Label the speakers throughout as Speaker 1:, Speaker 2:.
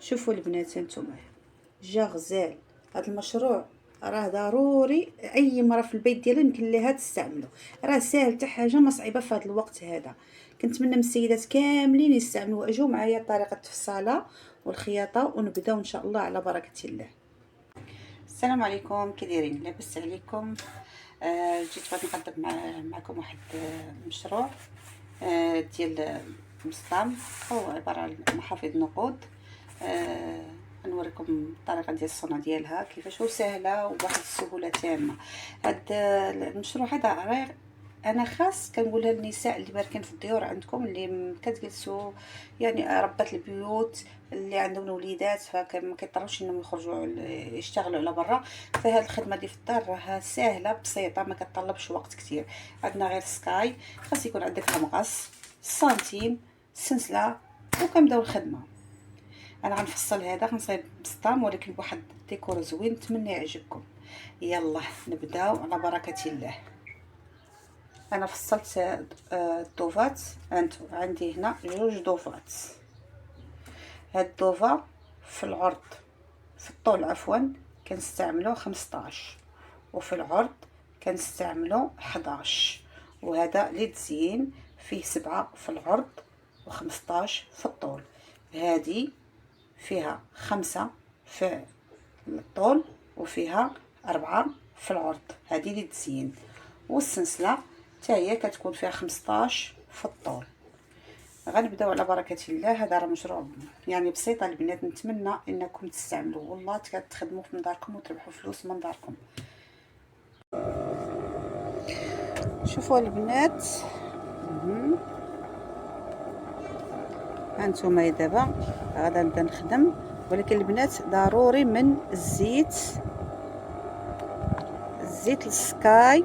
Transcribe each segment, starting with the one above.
Speaker 1: شوفوا البنات انتم، جا غزال. هذا المشروع راه ضروري اي مرة في البيت ديالها يمكن لها تستعمله. راه ساهل حتى حاجه ما صعيبه في هذا الوقت هذا. كنتمنى من السيدات كاملين يستعملوا. اجوا معايا طريقه التفصاله والخياطه ونبداو ان شاء الله على بركه الله. السلام عليكم، كي دايرين؟ لاباس عليكم؟ جيت بغيت نقدم معكم واحد مشروع ديال مسطام. هو عباره عن محافظ نقود. نوريكم الطريقه ديال الصنع ديالها كيفاش، هو سهله وبواحد السهوله تامه. هاد المشروع هذا راه انا خاص كنقولها للنساء اللي باركين في الديور عندكم، اللي كتجلسوا يعني ربات البيوت اللي عندهم وليدات فما كيضطروش انهم يخرجوا يشتغلوا على برا. فهاد الخدمه دي في الدار راها سهله بسيطه، ما كتطلبش وقت كتير. عندنا غير سكاي، خاص يكون عندك المقص، السنتيم، السنسله، وكنبداو الخدمه. انا غنفصل هذا غنصايب بسطام ولكن بواحد الديكور زوين، نتمنى يعجبكم. يلا نبداو على بركه الله. انا فصلت الضوفات. عندي هنا جوج ضوفات. هاد الضوفه في العرض، في الطول عفوا، كنستعملو 15، وفي العرض كنستعملو 11. وهذا للتزيين فيه 7 في العرض و15 في الطول. هذه فيها 5 في الطول وفيها 4 في العرض، هذه للتزيين. والسلسله حتى هي كتكون فيها 15 في الطول. غنبداو على بركه الله. هذا راه مشروع يعني بسيط البنات، نتمنى انكم تستعملوه والله تخدموا من داركم وتربحوا فلوس من داركم. شوفوا البنات، هانتوما دابا غادا نبدا نخدم، ولكن البنات ضروري من الزيت السكاي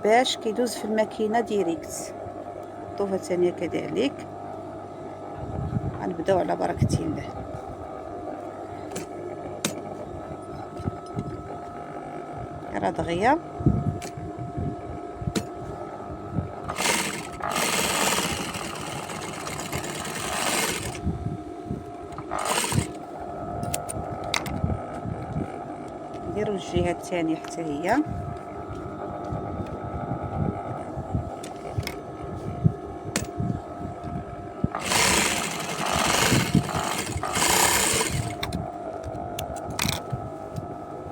Speaker 1: باش كيدوز في الماكينه ديريكت. الطوفه الثانيه كذلك. غنبداو على بركه الله. راه دغيا نديرو الجهه الثانيه حتى هي.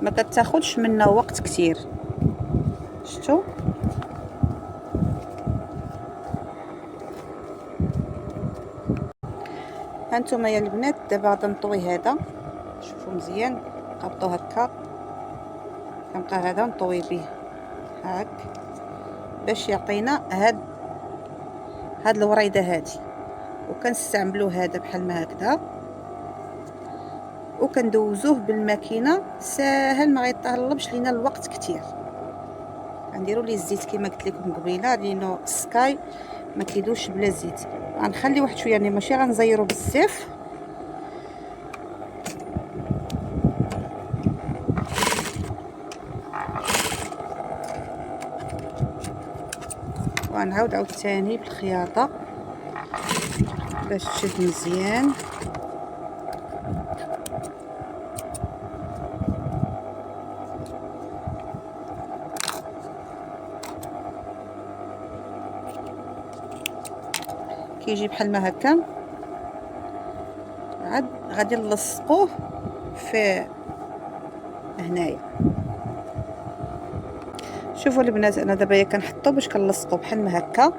Speaker 1: ما كتاخذش منا وقت كتير، شفتوا؟ هانتوما يا البنات دابا غادا نطوي هذا. شوفوا مزيان، قبطو هكا، كنبقى هذا نطوي به هاك باش يعطينا هاد الوريده هادي. وكنستعملو هذا بحال ما هكذا، وكندوزوه بالماكينه ساهل، ما غيطلبش لينا الوقت كتير. غنديروا ليه الزيت كما قلت لكم قبيله، لانه السكاي ما كيدوش بلا زيت. غنخلي واحد شويه يعني ماشي غنزيرو بزاف. وغنعاود عاوتاني بالخياطه باش تشد مزيان. كيجي بحال ما هكا، عاد غادي نلصقوه في هنايا. شوفوا البنات، انا دابا كنحطو باش كنلصقو بحال ما هكا.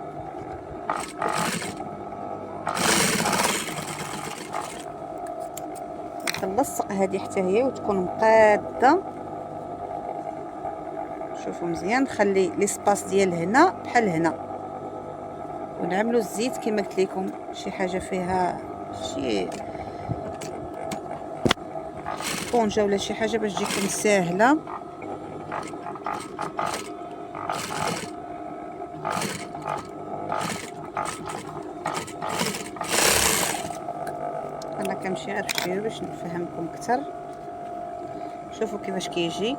Speaker 1: كنلصق هذه حتى هي وتكون مقاده. شوفوا مزيان، نخلي ليسباس ديال هنا بحال هنا، ونعملوا الزيت كما قلت لكم شي حاجه فيها شي طونجه ولا شي حاجه باش تجيكم ساهله. انا كنمشي غير بشويه باش نفهمكم اكثر. شوفوا كيفاش كيجي.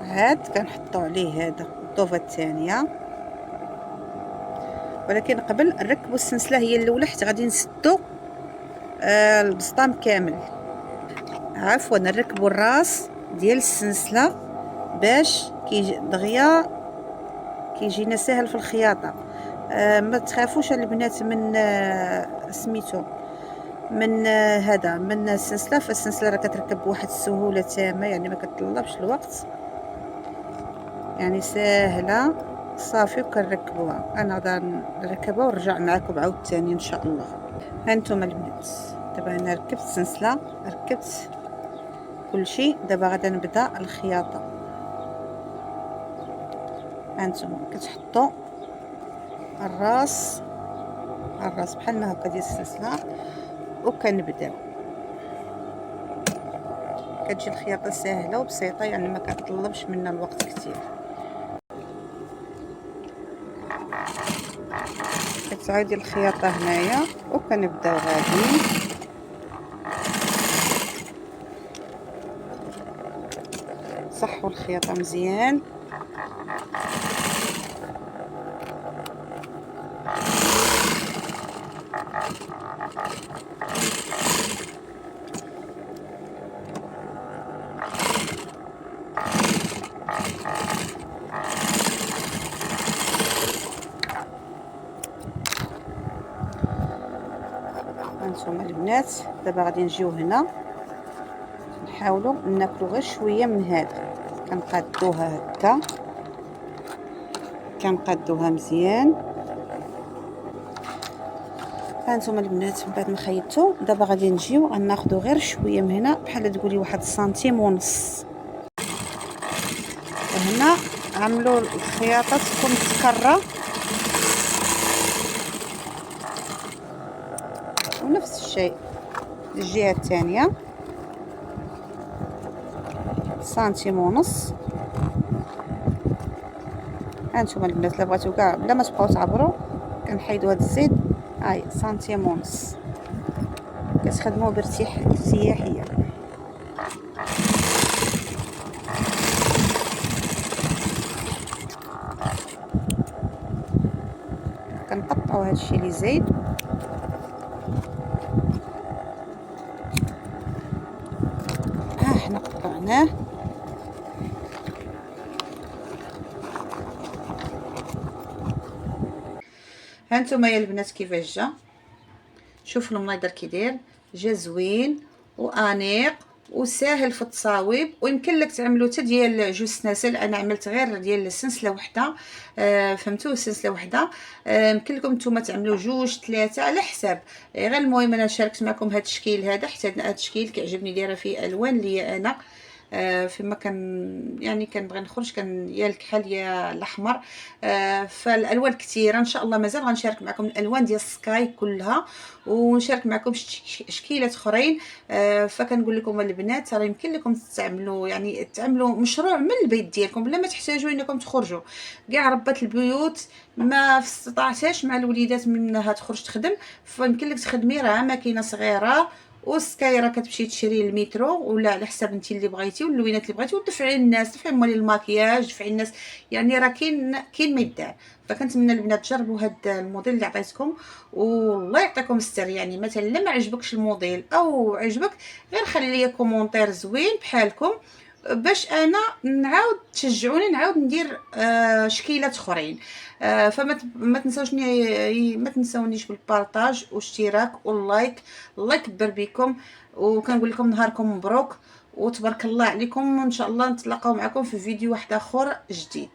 Speaker 1: هاد كنحطو عليه هذا الضوفه الثانيه، ولكن قبل نركبوا السلسله هي الاولى حتى غادي نسدو البسطام كامل. عفوا نركبوا الراس ديال السنسله باش كيجي دغيا كيجينا ساهل في الخياطه. ما تخافوش البنات من سميتو من هذا من السنسله. فالسنسله راه كتركب بواحد السهوله تامه، يعني ما كتطلبش الوقت، يعني ساهله صافي. وكنركبوها. انا غادا نركبها ونرجع معكم عاوتاني ان شاء الله. هانتوما البنات دابا انا ركبت السنسله، ركبت كلشي. دابا غادا نبدا الخياطه. هانتوما كتحطوا الراس بحال ما هكا ديال السلسله وكنبداو. كتجي الخياطه ساهله وبسيطه، يعني ما كتطلبش منا الوقت كتير. كتعاودي الخياطه هنايا وكنبداو غاديين. صحوا الخياطه مزيان. هانتوما البنات دابا غادي نجيو هنا نحاولوا ناكلوا غير شويه من هذا. كنقادوها هكا، كنقادوها مزيان. هانتوما البنات من بعد ما خيطتو دابا غادي نجيو غناخذوا غير شويه من هنا، بحال تقولي واحد سنتيم ونص. هنا عملوا الخياطه تكون متكره، ونفس الشيء الجهه الثانيه سنتيم ونص. هانتوما البنات الا بغيتو كاع بلا ما تبقاو تعبروا كنحيدوا هذا الزيت. هاي سنتيم ونص. كتخدموا بارتياحيه. كنقطعوا هذا الشيء اللي زايد. ها حنا قطعناه. هانتوما يا البنات كيفاش جا. شوفوا المنظر كي داير، جا زوين وانيق وساهل في التصاويب. ويمكن لك تعملوا حتى ديال جوج سناسل. انا عملت غير ديال السنسله وحده، فهمتوا، سنسله وحده. يمكن لكم نتوما تعملوا جوج ثلاثه على حساب. غير المهم انا شاركت معكم هذا الشكل هذا، حتى هذا الشكل كيعجبني، دايره فيه الوان ليا انا. فيما كان يعني كنبغي نخرج كان يا الكحل يا الاحمر. فالالوان كثيره ان شاء الله. مازال غنشارك معكم الالوان ديال السكاي كلها، ونشارك معكم شكيلات اخرين. فكنقول لكم البنات راه يمكن لكم تعملوا، يعني تعملوا مشروع من البيت ديالكم بلا ما تحتاجوا انكم تخرجوا. كاع ربات البيوت ما استطاعتهاش مع الوليدات منها تخرج تخدم، فيمكن لك تخدمي راه ماكينه صغيره والسكايره كتمشي تشري المترو ولا على حساب انت اللي بغيتي واللوينات اللي بغيتي، ودفعي الناس، دفعي مال الماكياج، دفعي الناس. يعني راه كاين ما يدار. فكنتمنى البنات تجربوا هذا الموديل اللي عطيتكم والله يعطيكم السر. يعني مثلا الا ما عجبكش الموديل او عجبك، غير خلي لي كومونتير زوين بحالكم باش انا نعاود تشجعوني نعاود ندير شكيلات اخرين. ما تنسونيش بالبارطاج والاشتراك واللايك. الله يكبر بكم. وكنقول لكم نهاركم مبروك وتبارك الله عليكم، وان شاء الله نتلاقاو معكم في فيديو واحد اخر جديد.